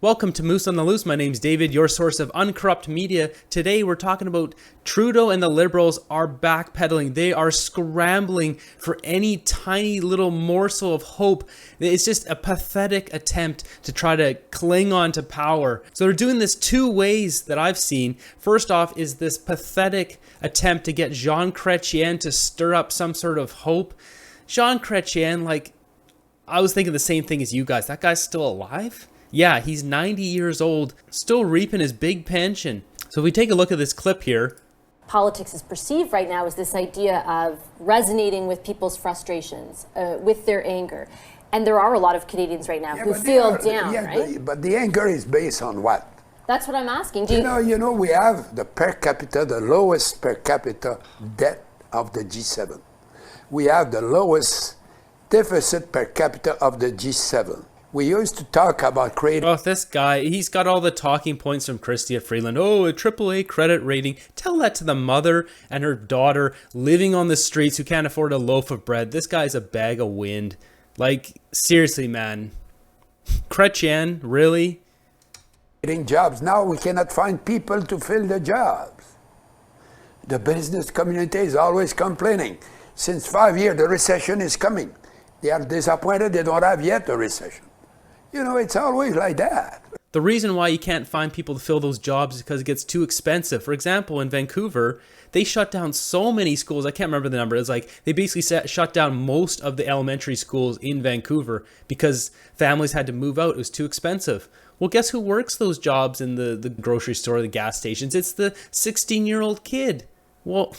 Welcome to Moose on the Loose. My name's David, your source of uncorrupt media. Today we're talking about Trudeau and the Liberals are backpedaling. They are scrambling for any tiny little morsel of hope. It's just a pathetic attempt to try to cling on to power. So they're doing this two ways that I've seen. First off is this pathetic attempt to get Jean Chrétien to stir up some sort of hope. Jean Chrétien, like, I was thinking the same thing as you guys. That guy's still alive? Yeah, he's 90 years old, still reaping his big pension. So if we take a look at this clip here. Politics is perceived right now as this idea of resonating with people's frustrations, with their anger. And there are a lot of Canadians right now who feel down, right? But the anger is based on what? That's what I'm asking. You know, we have the per capita, the lowest per capita debt of the G7. We have the lowest deficit per capita of the G7. We used to talk about creating... Oh, this guy, he's got all the talking points from Chrystia Freeland. Oh, a AAA credit rating. Tell that to the mother and her daughter living on the streets who can't afford a loaf of bread. This guy's a bag of wind. Like, seriously, man. Chrétien, really? Jobs. Now we cannot find people to fill the jobs. The business community is always complaining. Since 5 years, the recession is coming. They are disappointed they don't have yet a recession. You know, it's always like that. The reason why you can't find people to fill those jobs is because it gets too expensive. For example, in Vancouver, they shut down so many schools. I can't remember the number. It's like they basically shut down most of the elementary schools in Vancouver because families had to move out. It was too expensive. Well, guess who works those jobs in the grocery store, the gas stations? It's the 16-year-old kid. Well,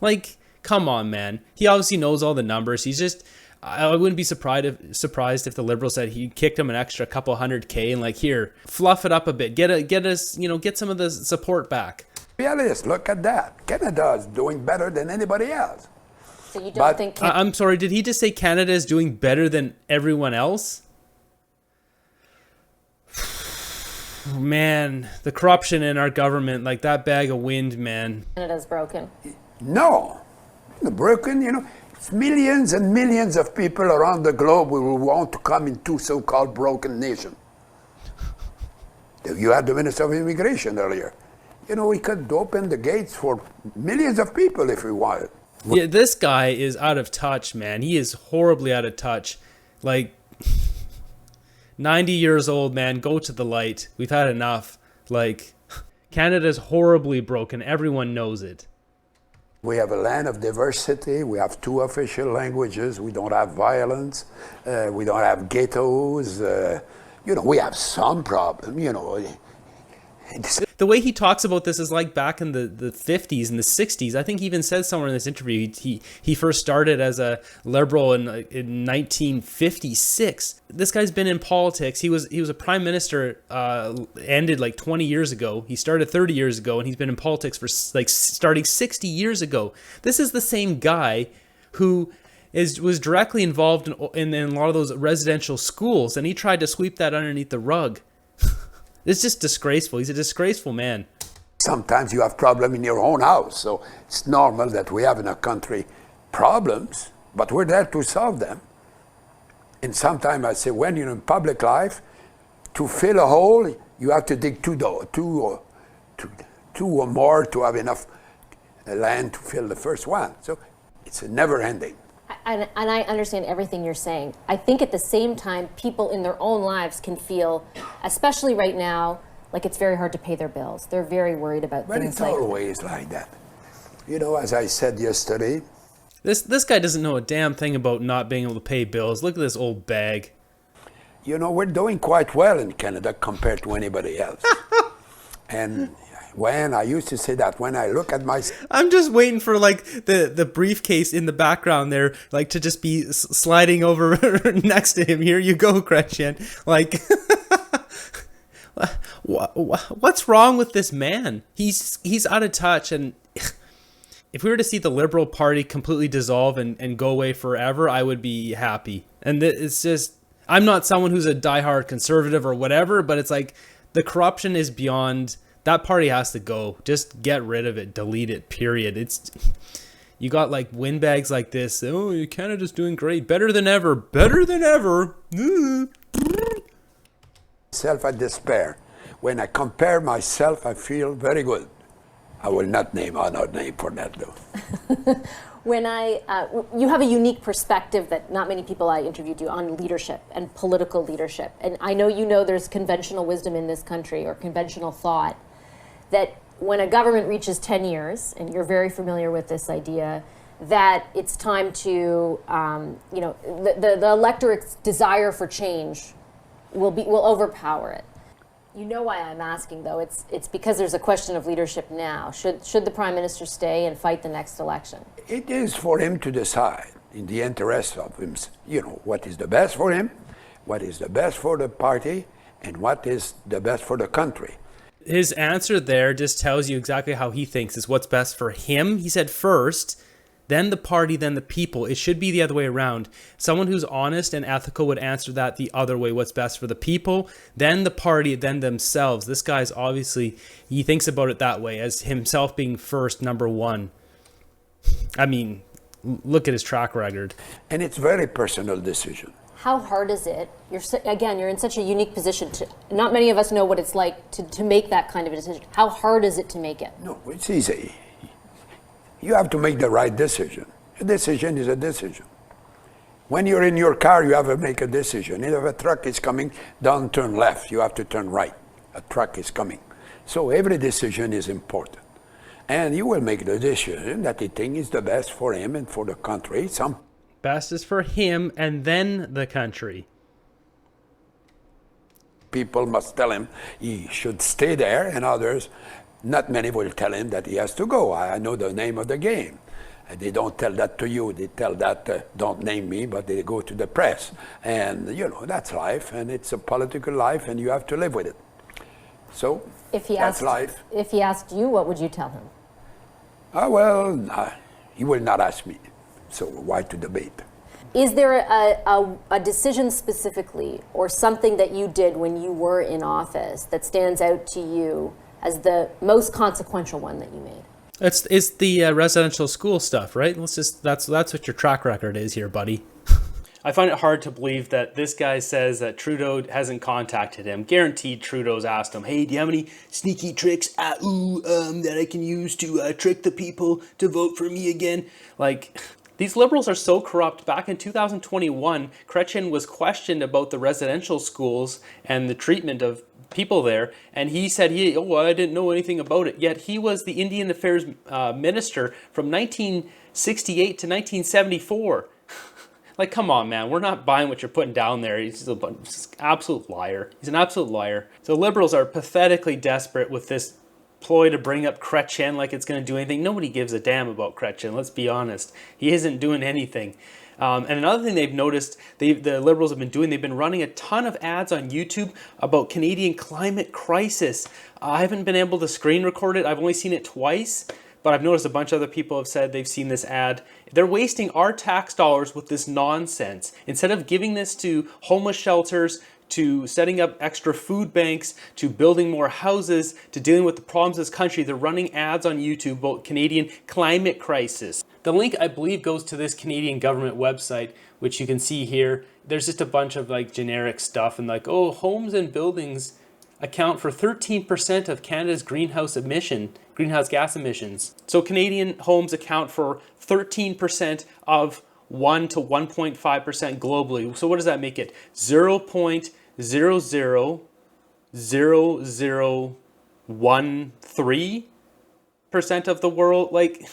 like, come on, man. He obviously knows all the numbers. He's just... I wouldn't be surprised if the Liberals said he kicked him an extra couple $100K and like, here, fluff it up a bit, get us, you know, get some of the support back. Realist, look at that. Canada is doing better than anybody else. So you don't think? I'm sorry, did he just say Canada is doing better than everyone else? Man, the corruption in our government, like that bag of wind, man. Canada's broken. No, broken, you know. Millions and millions of people around the globe will want to come into so-called broken nation. You had the Minister of Immigration earlier. You know, we could open the gates for millions of people if we wanted. Yeah, this guy is out of touch, man. He is horribly out of touch. Like, 90 years old, man. Go to the light. We've had enough. Like, Canada's horribly broken. Everyone knows it. We have a land of diversity. We have 2 official languages. We don't have violence. We don't have ghettos. You know, we have some problem, you know. The way he talks about this is like back in the 50s and the 60s. I think he even said somewhere in this interview he first started as a Liberal in 1956. This guy's been in politics. He was a prime minister, ended like 20 years ago. He started 30 years ago, and he's been in politics for like starting 60 years ago. This is the same guy who was directly involved in a lot of those residential schools, and he tried to sweep that underneath the rug. It's just disgraceful. He's a disgraceful man. Sometimes you have problems in your own house, so it's normal that we have in our country problems, but we're there to solve them. And sometimes I say, when you're in public life, to fill a hole, you have to dig two or more to have enough land to fill the first one. So it's a never ending. And I understand everything you're saying. I think at the same time, people in their own lives can feel, especially right now, like it's very hard to pay their bills. They're very worried about things like... But it's always like that. You know, as I said yesterday... This guy doesn't know a damn thing about not being able to pay bills. Look at this old bag. You know, we're doing quite well in Canada compared to anybody else. And... when I used to say that, when I look at my... I'm just waiting for like the briefcase in the background there, like to just be sliding over next to him. Here you go, Chrétien. Like, what's wrong with this man? He's out of touch. And if we were to see the Liberal Party completely dissolve and go away forever, I would be happy. And it's just, I'm not someone who's a diehard conservative or whatever, but it's like the corruption is beyond... That party has to go. Just get rid of it. Delete it. Period. It's, you got like windbags like this. Oh, Canada's doing great. Better than ever. Better than ever. Self, I despair. When I compare myself, I feel very good. I will not name another name for that, though. You have a unique perspective that not many people I interviewed you on leadership and political leadership. And I know you know there's conventional wisdom in this country, or conventional thought, that when a government reaches 10 years, and you're very familiar with this idea, that it's time to, the electorate's desire for change will overpower it. You know why I'm asking, though. It's because there's a question of leadership now. Should the Prime Minister stay and fight the next election? It is for him to decide in the interest of him, what is the best for him, what is the best for the party, and what is the best for the country. His answer there just tells you exactly how he thinks is what's best for him. He said first, then the party, then the people. It should be the other way around. Someone who's honest and ethical would answer that the other way. What's best for the people, then the party, then themselves. This guy's obviously, he thinks about it that way, as himself being first, number one. I mean, look at his track record. And it's very personal decision. How hard is it? You're in such a unique position. Not many of us know what it's like to make that kind of a decision. How hard is it to make it? No, it's easy. You have to make the right decision. A decision is a decision. When you're in your car, you have to make a decision. If a truck is coming, don't turn left. You have to turn right. A truck is coming. So every decision is important. And you will make the decision that you think is the best for him and for the country. Some best is for him and then the country. People must tell him he should stay there, and others, not many will tell him that he has to go. I know the name of the game. They don't tell that to you. They tell that, don't name me, but they go to the press. And, that's life, and it's a political life, and you have to live with it. So, that's life. If he asked you, what would you tell him? He will not ask me. So why to debate? Is there a decision specifically, or something that you did when you were in office that stands out to you as the most consequential one that you made? It's the residential school stuff, right? That's what your track record is here, buddy. I find it hard to believe that this guy says that Trudeau hasn't contacted him. Guaranteed Trudeau's asked him, hey, do you have any sneaky tricks that I can use to trick the people to vote for me again? Like, these liberals are so corrupt. Back in 2021, Chretein was questioned about the residential schools and the treatment of people there, and he said, I didn't know anything about it. Yet he was the Indian Affairs Minister from 1968 to 1974. Like, come on, man. We're not buying what you're putting down there. He's an absolute liar. He's an absolute liar. So liberals are pathetically desperate with this ploy to bring up Chretein like it's going to do anything. Nobody gives a damn about Chretein, let's be honest. He isn't doing anything. And another thing they've noticed, the Liberals have been doing, they've been running a ton of ads on YouTube about Canadian climate crisis. I haven't been able to screen record it. I've only seen it twice, but I've noticed a bunch of other people have said they've seen this ad. They're wasting our tax dollars with this nonsense. Instead of giving this to homeless shelters, to setting up extra food banks, to building more houses, to dealing with the problems of this country, they're running ads on YouTube about Canadian climate crisis. The link, I believe, goes to this Canadian government website, which you can see here. There's just a bunch of like generic stuff and like, oh, homes and buildings account for 13% of Canada's greenhouse gas emissions. So Canadian homes account for 13% of 1 to 1.5% globally. So what does that make it? 0.000013% of the world. Like,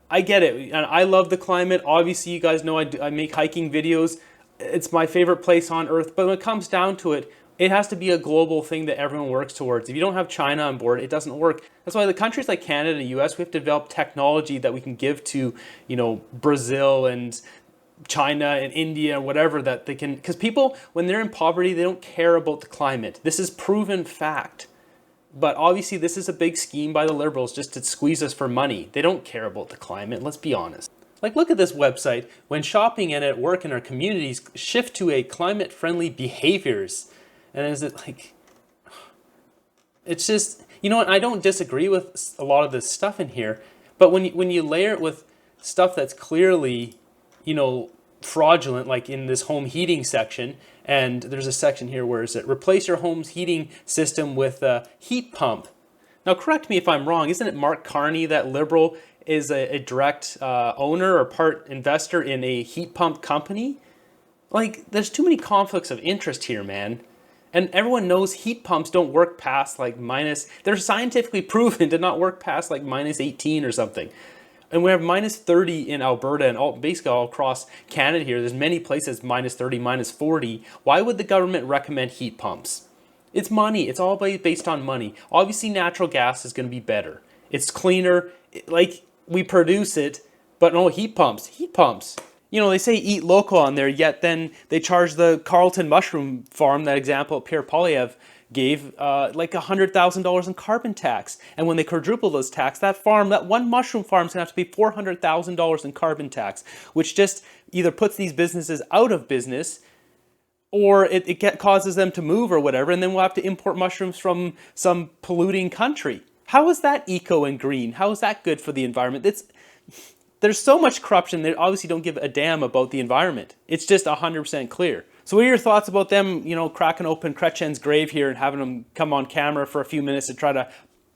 I get it. And I love the climate. Obviously, you guys know I make hiking videos. It's my favorite place on earth. But when it comes down to it, it has to be a global thing that everyone works towards. If you don't have China on board, it doesn't work. That's why the countries like Canada and the US, we have to develop technology that we can give to, Brazil and China and India, whatever, that they can, because people, when they're in poverty, they don't care about the climate. This is proven fact. But obviously this is a big scheme by the Liberals just to squeeze us for money. They don't care about the climate, let's be honest. Like, look at this website. When shopping and at work in our communities, shift to a climate-friendly behaviors. And is it like, it's just, you know what, I don't disagree with a lot of this stuff in here, but when you layer it with stuff that's clearly, fraudulent, like in this home heating section. And there's a section here where is it? Replace your home's heating system with a heat pump. Now, correct me if I'm wrong. Isn't it Mark Carney, that liberal, is a direct owner or part investor in a heat pump company? Like, there's too many conflicts of interest here, man. And everyone knows heat pumps don't work past like they're scientifically proven to not work past like -18 or something. And we have -30 in Alberta and basically all across Canada here. There's many places -30, -40. Why would the government recommend heat pumps? It's money. It's all based on money. Obviously, natural gas is going to be better. It's cleaner. Like, we produce it, but no, heat pumps. You know, they say eat local on there, yet then they charge the Carleton mushroom farm, that example Pierre Poilievre gave, like $100,000 in carbon tax. And when they quadruple those tax, that one mushroom farm is going to have to pay $400,000 in carbon tax, which just either puts these businesses out of business or it causes them to move or whatever, and then we'll have to import mushrooms from some polluting country. How is that eco and green? How is that good for the environment? There's so much corruption, they obviously don't give a damn about the environment. It's just 100% clear. So what are your thoughts about them, you know, cracking open Chretein's grave here and having him come on camera for a few minutes to try to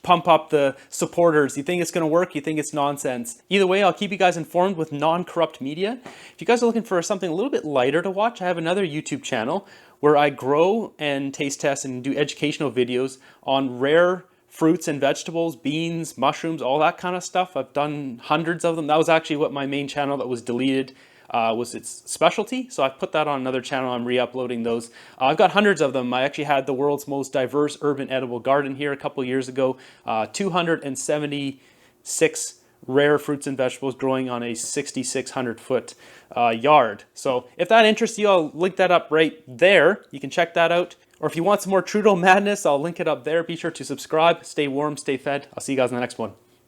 pump up the supporters? You think it's going to work? You think it's nonsense? Either way, I'll keep you guys informed with non-corrupt media. If you guys are looking for something a little bit lighter to watch, I have another YouTube channel where I grow and taste test and do educational videos on rare fruits and vegetables, beans, mushrooms, all that kind of stuff. I've done hundreds of them. That was actually what my main channel that was deleted was its specialty. So I've put that on another channel. I'm re-uploading those. I've got hundreds of them. I actually had the world's most diverse urban edible garden here a couple years ago. 276 rare fruits and vegetables growing on a 6,600 foot yard. So if that interests you, I'll link that up right there. You can check that out. Or if you want some more Trudeau madness, I'll link it up there. Be sure to subscribe, stay warm, stay fed. I'll see you guys in the next one.